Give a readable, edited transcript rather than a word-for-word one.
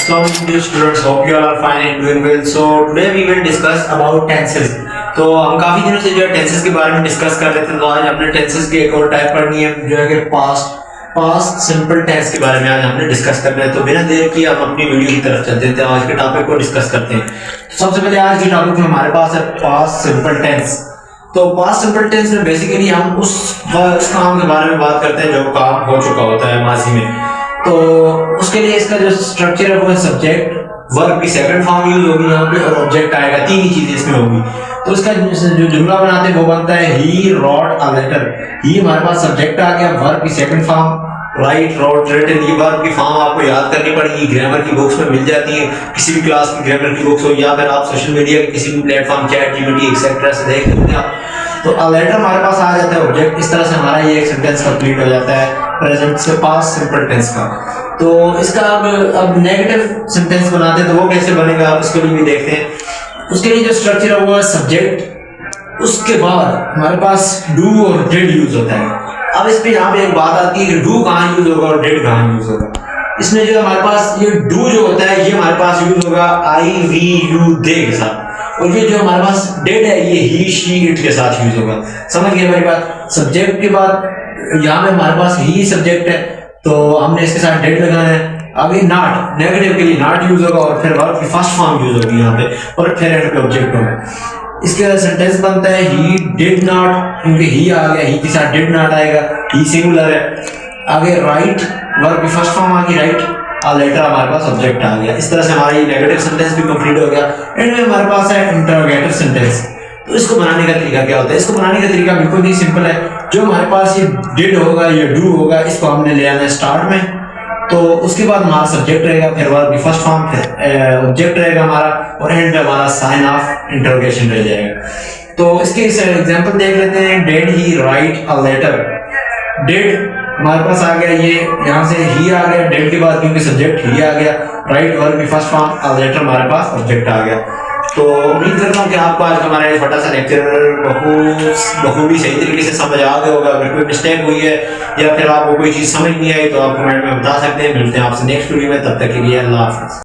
So, dear students, hope you all are fine and doing well. So, today we will discuss about tenses. तो हम काफी दिनों से जो है टेंसेस के बारे में डिस्कस कर रहे थे, तो आज हमने टेंसेस की एक और टाइप पढ़नी है जो है कि पास्ट सिंपल टेंस के बारे में आज हमने डिस्कस करना है। तो बिना देर किए हम अपनी वीडियो की तरफ चलते हैं, आज के टॉपिक को डिस्कस करते हैं। तो सबसे पहले आज के टॉपिक में हमारे पास है पास्ट सिंपल टेंस। तो पास्ट सिंपल टेंस में बेसिकली हम उस काम के बारे में बात करते हैं जो काम हो चुका होता है माजी में। तो उसके लिए इसका जो स्ट्रक्चर है वो है सब्जेक्ट, वर्ब की सेकंड फॉर्म यूज होगी यहाँ पे और ऑब्जेक्ट आएगा, तीन ही चीजें इसमें होगी। तो इसका जो जुमला बनाते हैं वो बनता है ही रॉट अ लेटर। ही हमारे पास सब्जेक्ट आ गया, वर्ब की second form write, wrote, written. ये वर्ब की फॉर्म आपको याद करनी पड़ेगी, ग्रामर की बुक्स में मिल जाती है, किसी भी क्लास की ग्रामर की बुक्स हो या फिर आप सोशल मीडिया के किसी भी प्लेटफॉर्म चैट जीपीटी एक्सेट्रा से देख सकते हैं। तो अ लेटर हमारे पास आ जाता है ऑब्जेक्ट। इस तरह से हमारा ये एक सेंटेंस कंप्लीट हो जाता है प्रेजेंट से पास्ट सिंपल टेंस का। तो इसका अब नेगेटिव सेंटेंस बनाते हैं तो वो कैसे बनेगा आप उसके लिए भी देखते हैं। उसके लिए जो स्ट्रक्चर है वो है सब्जेक्ट, उसके बाद हमारे पास डू और डिड यूज होता है। अब इस पे यहाँ पे एक बात आती है कि डू कहाँ यूज होगा और डिड कहाँ यूज होगा। इसमें जो हमारे पास ये डू जो होता है ये हमारे पास यूज होगा आई वी यू दे के साथ, और ये जो हमारे पास डिड है ये ही शी इट के साथ यूज होगा। समझ गए हमारी बात। सब्जेक्ट के बाद यहाँ पे हमारे पास ही सब्जेक्ट है तो हमने इसके साथ डिड लगाना है। अभी नॉट, नेगेटिव के लिए नॉट यूज होगा और फिर वर्ब की फर्स्ट फॉर्म यूज होगी यहाँ पे और फिर एंड पे ऑब्जेक्ट होगा। इसके सेंटेंस बनता है ही डिड नॉट, क्योंकि ही आ गया, ही के साथ डिड नॉट आएगा, ही सिंगुलर है। आगे राइट, वर्ब की फर्स्ट फॉर्म आ गई राइट, और लेटर हमारे पास ऑब्जेक्ट आ गया। इस तरह से हमारा ये नेगेटिव सेंटेंस भी कंप्लीट हो गया। एंड में हमारे पास है इंटरोगेटिव सेंटेंस। तो इसको बनाने का तरीका क्या होता है? इसको बनाने का तरीका बिल्कुल ही सिंपल है। जो हमारे पास ये डिड होगा, ये डू होगा, इसको हमने ले आना है स्टार्ट में। तो उसके बाद हमारा सब्जेक्ट रहेगा, फिर वर्ब की फर्स्ट फॉर्म, फिर ऑब्जेक्ट रहेगा हमारा, और एंड पे हमारा साइन ऑफ इंटरोगेशन रह जाएगा। तो इसके एग्जांपल देख लेते हैं। Did he write a letter. Did हमारे पास आ गया, ये यहाँ से ही आ गया डिड के बाद, क्योंकि सब्जेक्ट ही आ गया। राइट वर्ब की फर्स्ट फॉर्म, अ लेटर हमारे पास ऑब्जेक्ट आ गया। तो उम्मीद करता हूँ कि आपको आज हमारा ये छोटा सा लेक्चर बखूबी सही तरीके से समझ आ गया होगा। अगर कोई मिस्टेक हुई है या फिर आपको कोई चीज़ समझ नहीं आई तो आप कमेंट में बता सकते हैं। मिलते हैं आपसे नेक्स्ट वीडियो में, तब तक के लिए अल्लाह हाफ़िज़।